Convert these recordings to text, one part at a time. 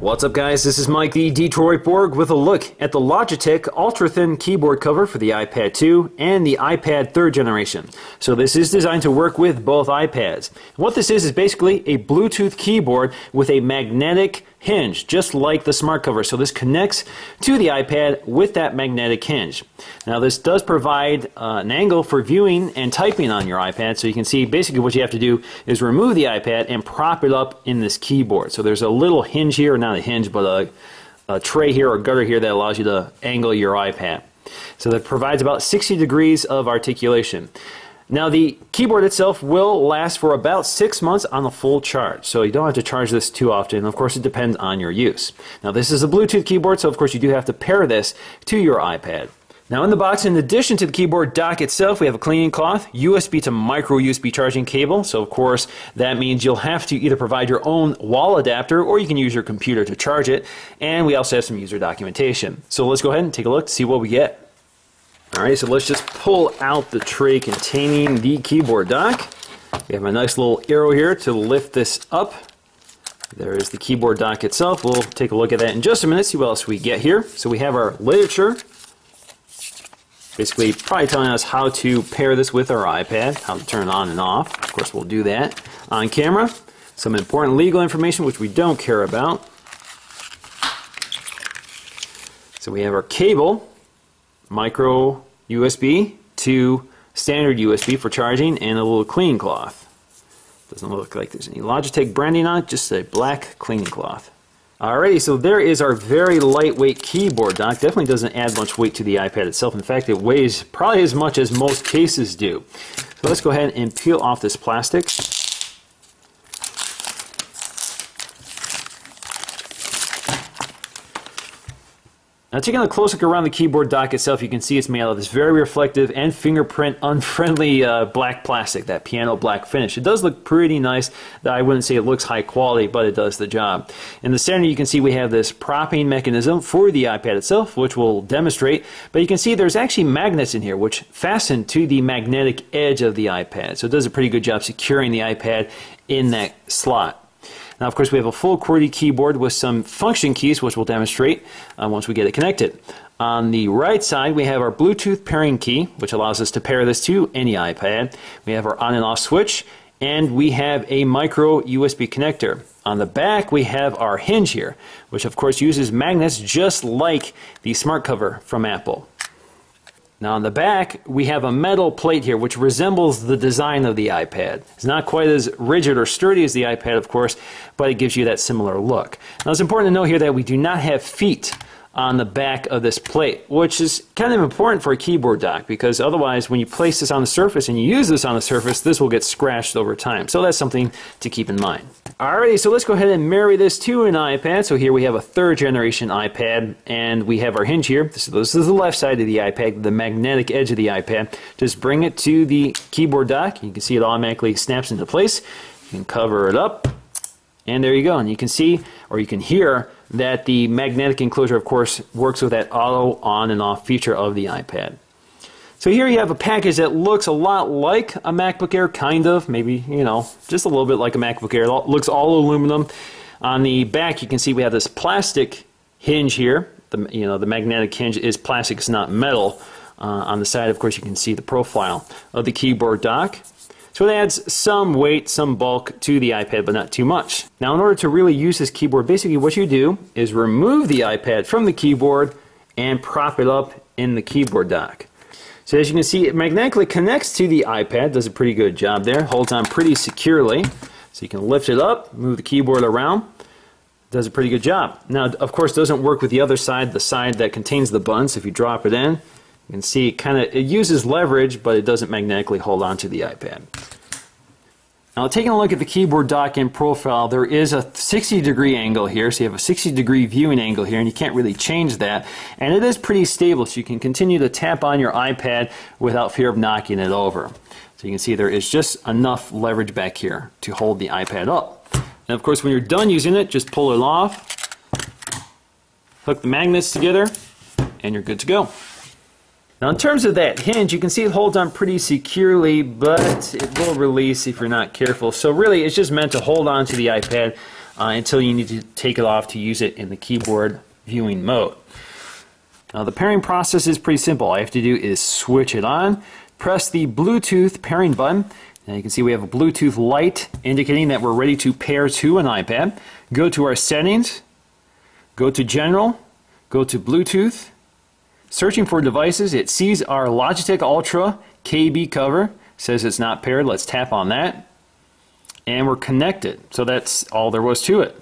What's up, guys? This is Mike the Detroit Borg with a look at the Logitech Ultrathin keyboard cover for the iPad 2 and the iPad 3rd generation. So this is designed to work with both iPads. What this is basically a Bluetooth keyboard with a magnetic hinge, just like the smart cover. So this connects to the iPad with that magnetic hinge. Now this does provide an angle for viewing and typing on your iPad, so you can see basically what you have to do is remove the iPad and prop it up in this keyboard. So there's a little hinge here, not a hinge, but a tray here or gutter here that allows you to angle your iPad. So that provides about 60 degrees of articulation. Now the keyboard itself will last for about 6 months on a full charge, so you don't have to charge this too often. Of course, it depends on your use. Now this is a Bluetooth keyboard, so of course you do have to pair this to your iPad. Now in the box, in addition to the keyboard dock itself, we have a cleaning cloth, USB to micro USB charging cable, so of course that means you'll have to either provide your own wall adapter or you can use your computer to charge it, and we also have some user documentation. So let's go ahead and take a look to see what we get. Alright, so let's just pull out the tray containing the keyboard dock. We have a nice little arrow here to lift this up. There is the keyboard dock itself. We'll take a look at that in just a minute, see what else we get here. So we have our literature, basically probably telling us how to pair this with our iPad, how to turn it on and off. Of course, we'll do that on camera. Some important legal information which we don't care about. So we have our cable, micro USB to standard USB for charging, and a little cleaning cloth. Doesn't look like there's any Logitech branding on it, just a black cleaning cloth. Alrighty, so there is our very lightweight keyboard dock. Definitely doesn't add much weight to the iPad itself. In fact, it weighs probably as much as most cases do. So let's go ahead and peel off this plastic. Now taking a close look around the keyboard dock itself, you can see it's made out of this very reflective and fingerprint unfriendly black plastic, that piano black finish. It does look pretty nice. I wouldn't say it looks high quality, but it does the job. In the center you can see we have this propping mechanism for the iPad itself, which we'll demonstrate, but you can see there's actually magnets in here which fasten to the magnetic edge of the iPad. So it does a pretty good job securing the iPad in that slot. Now, of course, we have a full QWERTY keyboard with some function keys, which we'll demonstrate once we get it connected. On the right side, we have our Bluetooth pairing key, which allows us to pair this to any iPad. We have our on and off switch, and we have a micro USB connector. On the back, we have our hinge here, which of course uses magnets just like the smart cover from Apple. Now on the back, we have a metal plate here which resembles the design of the iPad. It's not quite as rigid or sturdy as the iPad, of course, but it gives you that similar look. Now it's important to note here that we do not have feet on the back of this plate, which is kind of important for a keyboard dock, because otherwise when you place this on the surface and you use this on the surface, this will get scratched over time. So that's something to keep in mind. Alrighty, so let's go ahead and marry this to an iPad. So here we have a 3rd generation iPad, and we have our hinge here. This is the left side of the iPad, the magnetic edge of the iPad. Just bring it to the keyboard dock. You can see it automatically snaps into place. You can cover it up, and there you go. And you can see, or you can hear, that the magnetic enclosure, of course, works with that auto on and off feature of the iPad. So here you have a package that looks a lot like a MacBook Air, kind of, maybe, you know, just a little bit like a MacBook Air. It looks all aluminum. On the back, you can see we have this plastic hinge here. The magnetic hinge is plastic, it's not metal. On the side, of course, you can see the profile of the keyboard dock. So it adds some weight, some bulk to the iPad, but not too much. Now in order to really use this keyboard, basically what you do is remove the iPad from the keyboard and prop it up in the keyboard dock. So as you can see, it magnetically connects to the iPad, does a pretty good job there, holds on pretty securely. So you can lift it up, move the keyboard around, does a pretty good job. Now of course it doesn't work with the other side, the side that contains the button. So if you drop it in, you can see it uses leverage, but it doesn't magnetically hold on to the iPad. Now taking a look at the keyboard dock in profile, there is a 60-degree angle here, so you have a 60-degree viewing angle here, and you can't really change that. And it is pretty stable, so you can continue to tap on your iPad without fear of knocking it over. So you can see there is just enough leverage back here to hold the iPad up. And of course when you're done using it, just pull it off, hook the magnets together, and you're good to go. Now in terms of that hinge, you can see it holds on pretty securely, but it will release if you're not careful. So really it's just meant to hold on to the iPad until you need to take it off to use it in the keyboard viewing mode. Now the pairing process is pretty simple. All I have to do is switch it on, press the Bluetooth pairing button. Now you can see we have a Bluetooth light indicating that we're ready to pair to an iPad. Go to our settings, go to General, go to Bluetooth. Searching for devices, it sees our Logitech Ultra KB cover, says it's not paired. Let's tap on that. And we're connected. So that's all there was to it.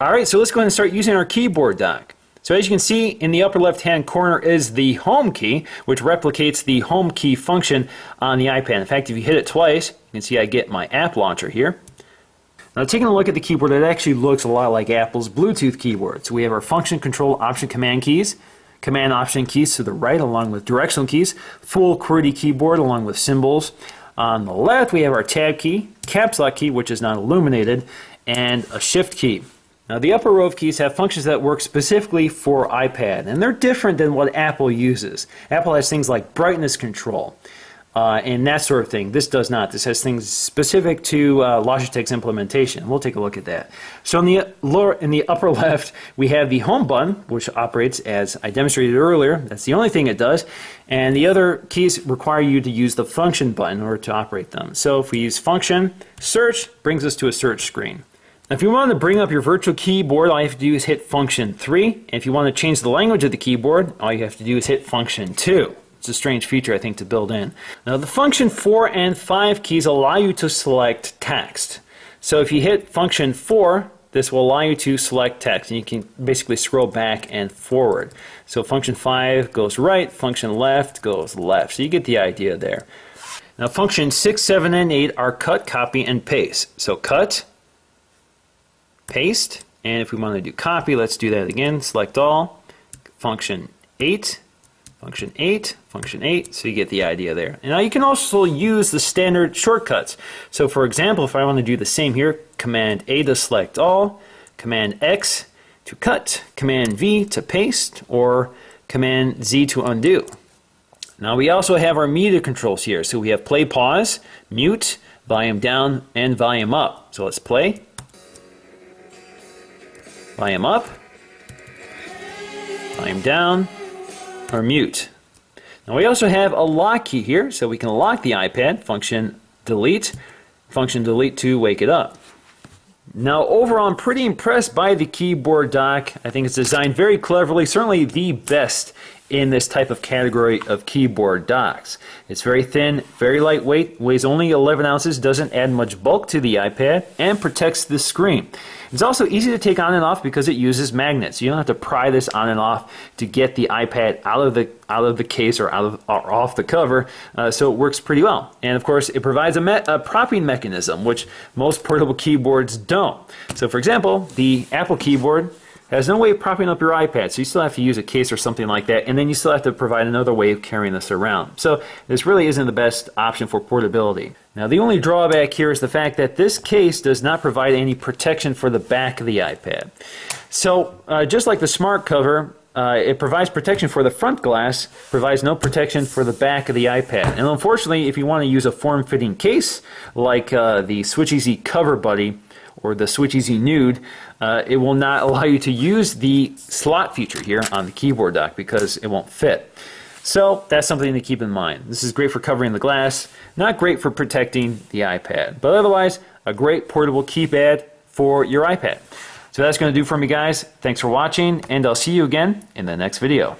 Alright, so let's go ahead and start using our keyboard dock. So as you can see, in the upper left hand corner is the home key, which replicates the home key function on the iPad. In fact, if you hit it twice, you can see I get my app launcher here. Now taking a look at the keyboard, it actually looks a lot like Apple's Bluetooth keyboard. So we have our function, control, option, command keys. Command option keys to the right along with directional keys. Full QWERTY keyboard along with symbols. On the left we have our tab key, caps lock key which is not illuminated, and a shift key. Now the upper row of keys have functions that work specifically for iPad, and they're different than what Apple uses. Apple has things like brightness control and that sort of thing. This does not. This has things specific to Logitech's implementation. We'll take a look at that. So in the upper left we have the home button, which operates as I demonstrated earlier. That's the only thing it does. And the other keys require you to use the function button in order to operate them. So if we use function, search brings us to a search screen. If you want to bring up your virtual keyboard, all you have to do is hit function 3. And if you want to change the language of the keyboard, all you have to do is hit function 2. It's a strange feature, I think, to build in. Now the function 4 and 5 keys allow you to select text. So if you hit function 4, this will allow you to select text, and you can basically scroll back and forward. So function 5 goes right, function left goes left. So you get the idea there. Now functions 6, 7, and 8 are cut, copy, and paste. So cut, paste, and if we want to do copy, let's do that again. Select all, function 8, function 8, function 8, so you get the idea there. And now you can also use the standard shortcuts. So for example, if I want to do the same here, Command A to select all, Command X to cut, Command V to paste, or Command Z to undo. Now we also have our media controls here. So we have play, pause, mute, volume down, and volume up. So let's play. Volume up, volume down, or mute. Now we also have a lock key here, so we can lock the iPad, function delete to wake it up. Now overall, I'm pretty impressed by the keyboard dock. I think it's designed very cleverly, certainly the best in this type of category of keyboard docks. It's very thin, very lightweight, weighs only 11 ounces, doesn't add much bulk to the iPad, and protects the screen. It's also easy to take on and off because it uses magnets. You don't have to pry this on and off to get the iPad out of the case or off the cover, so it works pretty well. And of course, it provides a propping mechanism, which most portable keyboards don't. So for example, the Apple keyboard has no way of propping up your iPad, so you still have to use a case or something like that, and then you still have to provide another way of carrying this around. So this really isn't the best option for portability. Now the only drawback here is the fact that this case does not provide any protection for the back of the iPad. So just like the smart cover, it provides protection for the front glass, provides no protection for the back of the iPad. And unfortunately, if you want to use a form-fitting case like the Switch Easy Cover Buddy or the Switch Easy Nude, it will not allow you to use the slot feature here on the keyboard dock because it won't fit. So that's something to keep in mind. This is great for covering the glass, not great for protecting the iPad, but otherwise a great portable keypad for your iPad. So that's going to do for me, guys. Thanks for watching, and I'll see you again in the next video.